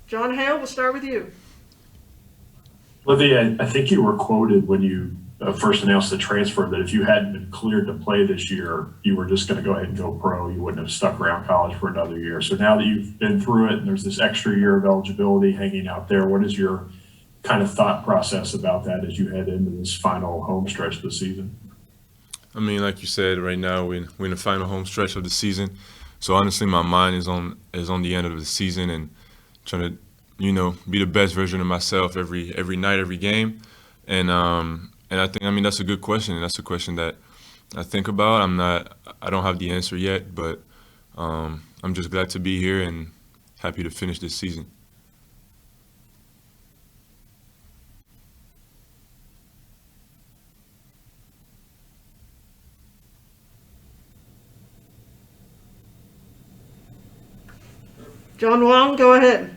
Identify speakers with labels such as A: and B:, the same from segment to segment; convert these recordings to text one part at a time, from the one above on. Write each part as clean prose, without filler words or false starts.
A: John Hale, we'll start with you.
B: Olivier, I think you were quoted when you first announced the transfer that if you hadn't been cleared to play this year, you were just going to go ahead and go pro. You wouldn't have stuck around college for another year. So now that you've been through it and there's this extra year of eligibility hanging out there, what is your kind of thought process about that as you head into this final home stretch of the season?
C: I mean, like you said, right now we're in the final home stretch of the season. So honestly, my mind is on the end of the season and trying to, be the best version of myself every night, every game. And I think, I mean, that's a good question. And that's a question that I think about. I don't have the answer yet, but I'm just glad to be here and happy to finish this season.
A: John Wong, go ahead.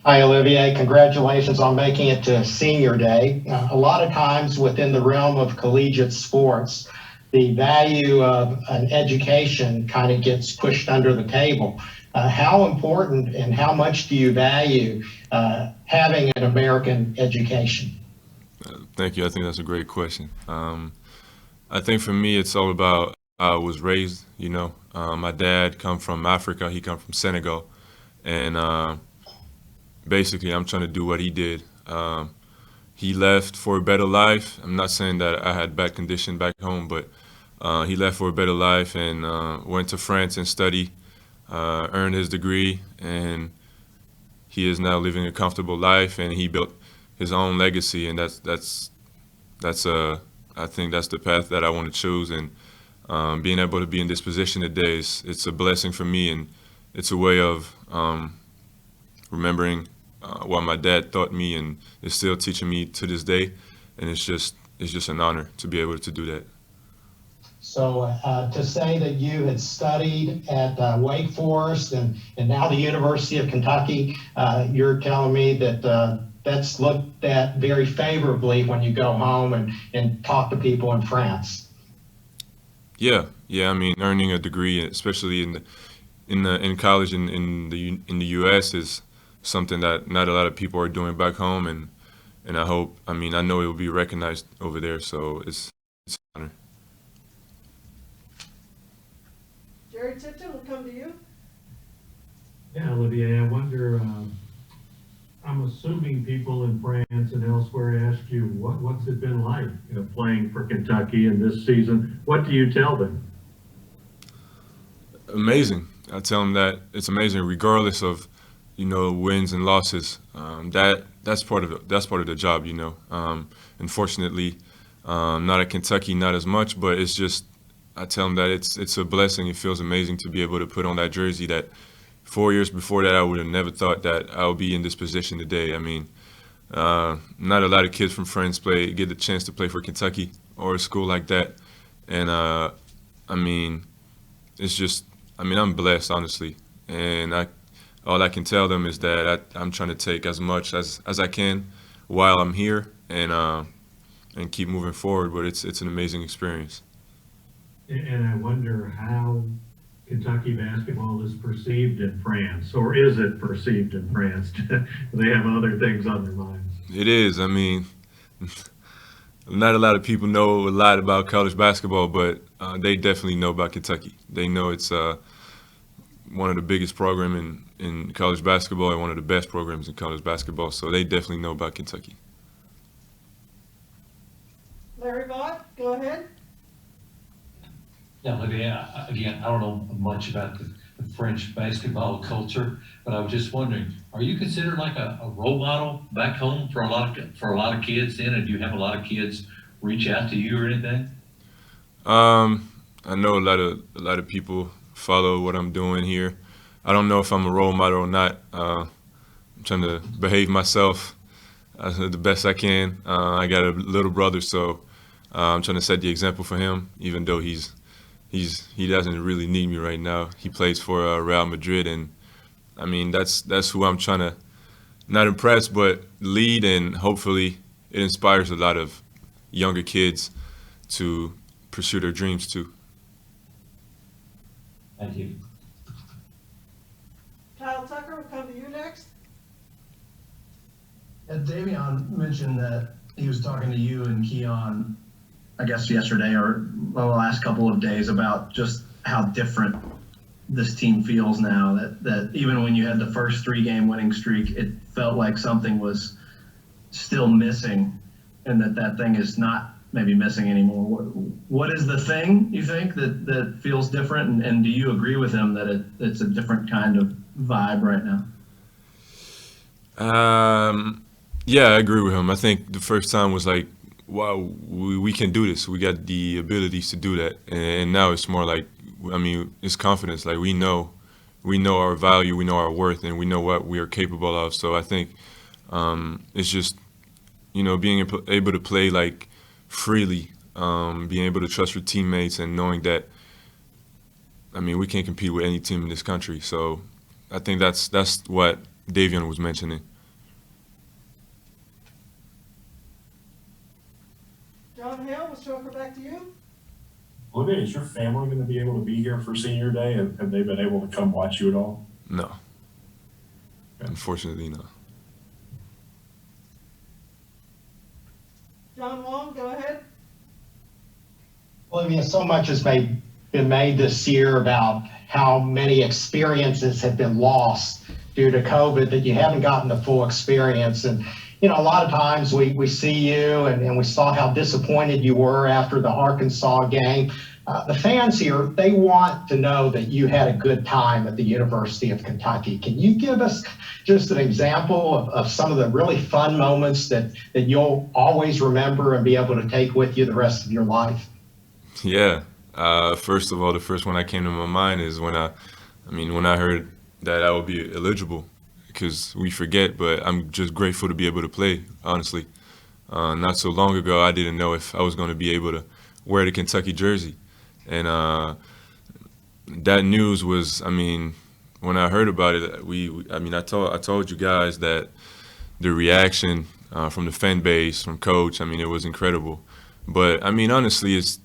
D: Hi, Olivier. Congratulations on making it to senior day. A lot of times within the realm of collegiate sports, the value of an education kind of gets pushed under the table. How important and how much do you value having an American education?
C: Thank you. I think that's a great question. I think for me, it's all about how I was raised. My dad come from Africa. He come from Senegal, and basically, I'm trying to do what he did. He left for a better life. I'm not saying that I had bad condition back home, but he left for a better life and went to France and studied, earned his degree, and he is now living a comfortable life. And he built his own legacy, and I think that's the path that I want to choose. And being able to be in this position today it's a blessing for me, and it's a way of remembering what my dad taught me, and is still teaching me to this day. And it's just an honor to be able to do that.
D: So to say that you had studied at Wake Forest and now the University of Kentucky, you're telling me that that's looked at very favorably when you go home and talk to people in France.
C: Yeah. I mean, earning a degree, especially in college in the U.S., is something that not a lot of people are doing back home, and I hope. I mean, I know it will be recognized over there, so it's an honor.
A: Jerry Tipton, will come to you.
E: Yeah, Olivier, I wonder, I'm assuming people in France and elsewhere ask you, what's it been like playing for Kentucky in this season? What do you tell them? Amazing.
C: I tell them that it's amazing, regardless of wins and losses. That's part of the job. Unfortunately, not at Kentucky, not as much, but it's just, I tell them that it's a blessing. It feels amazing to be able to put on that jersey that 4 years before that I would have never thought that I would be in this position today. I mean, not a lot of kids from France get the chance to play for Kentucky or a school like that, and I mean, it's just, I mean, I'm blessed, honestly, and all I can tell them is that I'm trying to take as much as I can while I'm here, and keep moving forward. But it's an amazing experience.
E: And I wonder how Kentucky basketball is perceived in France, or is it perceived in France? They have other things on their minds.
C: It is. I mean, not a lot of people know a lot about college basketball, but they definitely know about Kentucky. They know it's one of the biggest programs in college basketball and one of the best programs in college basketball. So they definitely know about Kentucky.
A: Larry Vaught, go ahead.
F: Yeah, Olivier, again, I don't know much about the French basketball culture, but I was just wondering, are you considered like a role model back home for a lot of kids then, and do you have a lot of kids reach out to you or anything?
C: I know a lot of people follow what I'm doing here. I don't know if I'm a role model or not. I'm trying to behave myself the best I can. I got a little brother, so I'm trying to set the example for him, even though he doesn't really need me right now. He plays for Real Madrid, and I mean that's who I'm trying to not impress but lead, and hopefully it inspires a lot of younger kids to pursue their dreams too.
F: Thank you.
A: Kyle John Tucker will come to you next.
G: Davion mentioned that he was talking to you and Keon, I guess yesterday or the last couple of days, about just how different this team feels now. That even when you had the first 3-game winning streak, it felt like something was still missing, and that thing is not maybe missing anymore. What is the thing you think that feels different, and do you agree with him that it's a different kind of vibe right now?
C: Yeah, I agree with him. I think the first time was like, wow, we can do this. We got the abilities to do that. And now it's more like, I mean, it's confidence. Like we know our value, we know our worth, and we know what we are capable of. So I think it's just, being able to play like freely, being able to trust your teammates, and knowing that, I mean, we can't compete with any team in this country. So I think that's what Davion was mentioning.
A: John Hale, we'll circle back to you.
B: Olivier, is your family going to be able to be here for senior day? Have they been able to come watch you at all?
C: No. Unfortunately, no.
A: John Wong, go ahead.
D: Olivia, so much has been made this year about how many experiences have been lost due to COVID, that you haven't gotten the full experience. And a lot of times we see you and we saw how disappointed you were after the Arkansas game. The fans here, they want to know that you had a good time at the University of Kentucky. Can you give us just an example of some of the really fun moments that you'll always remember and be able to take with you the rest of your life?
C: Yeah. First of all, the first one that came to my mind is when I heard that I would be eligible, because we forget, but I'm just grateful to be able to play, honestly. Not so long ago, I didn't know if I was going to be able to wear the Kentucky jersey. And that news was, when I heard about it, I told you guys that the reaction from the fan base, from coach, it was incredible. But, honestly, it's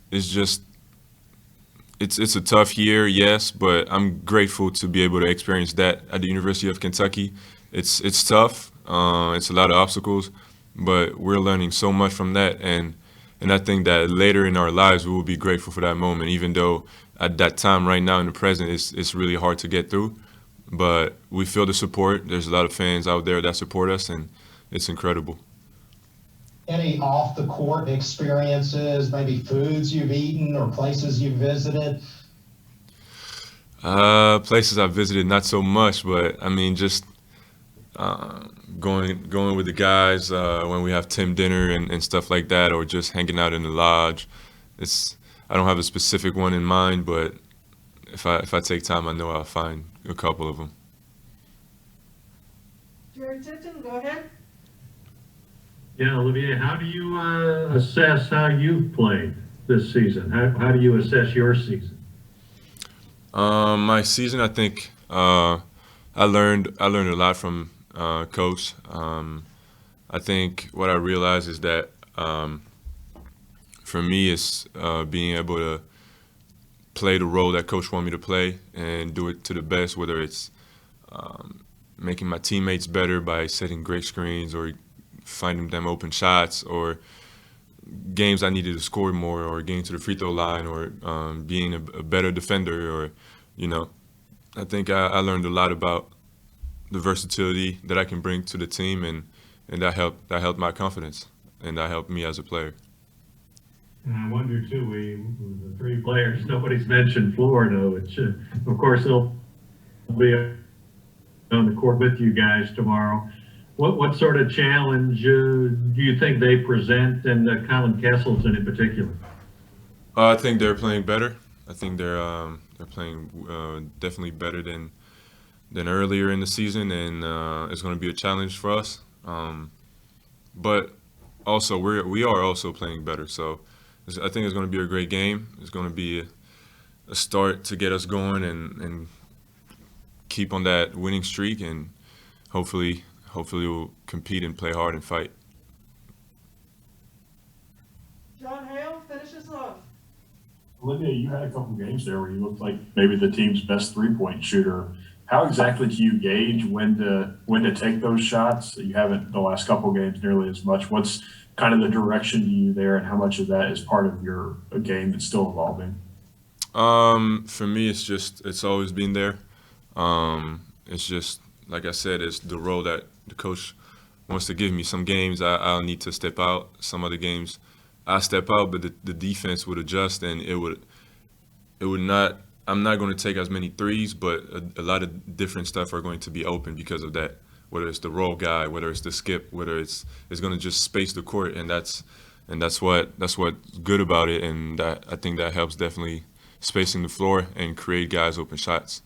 C: a tough year, yes, but I'm grateful to be able to experience that at the University of Kentucky. It's tough. It's a lot of obstacles, but we're learning so much from that. And I think that later in our lives, we will be grateful for that moment, even though at that time right now in the present, it's really hard to get through. But we feel the support. There's a lot of fans out there that support us, and it's incredible.
D: Any off-the-court experiences, maybe foods you've eaten or places you've visited?
C: Places I've visited, not so much, but just going with the guys when we have team dinner and stuff like that, or just hanging out in the lodge. I don't have a specific one in mind, but if I take time, I know I'll find a couple of them.
A: Jerry Tipton, go ahead.
E: Yeah, Olivier, how do you assess how you've played this season? How do you assess your season?
C: My season, I think I learned a lot from coach. I think what I realized is that for me, it's being able to play the role that coach wanted me to play and do it to the best, whether it's making my teammates better by setting great screens, or finding them open shots, or games I needed to score more, or getting to the free throw line, or being a better defender, or, I think I learned a lot about the versatility that I can bring to the team, and that helped my confidence, and that helped me as a player.
E: And I wonder too, the 3 players, nobody's mentioned Florida, which of course they'll be on the court with you guys tomorrow. What sort of challenge do you think they present, and Colin Castleton in particular?
C: I think they're playing better. I think they're playing definitely better than earlier in the season, and it's going to be a challenge for us. But also we are also playing better. So I think it's going to be a great game. It's going to be a start to get us going and keep on that winning streak, and hopefully we'll compete and play hard and fight.
A: John Hale, finish us off.
B: Olivier, you had a couple games there where you looked like maybe the team's best 3-point shooter. how exactly do you gauge when to take those shots? You haven't the last couple games nearly as much. What's kind of the direction to you there, and how much of that is part of your game that's still evolving?
C: For me, it's always been there. It's just like I said, it's the role that the coach wants to give me. Some games I'll need to step out. Some other games I step out, but the defense would adjust, and it would not. I'm not going to take as many threes, but a lot of different stuff are going to be open because of that. Whether it's the roll guy, whether it's the skip, whether it's going to just space the court, and that's what's good about it, and I think that helps definitely spacing the floor and create guys open shots.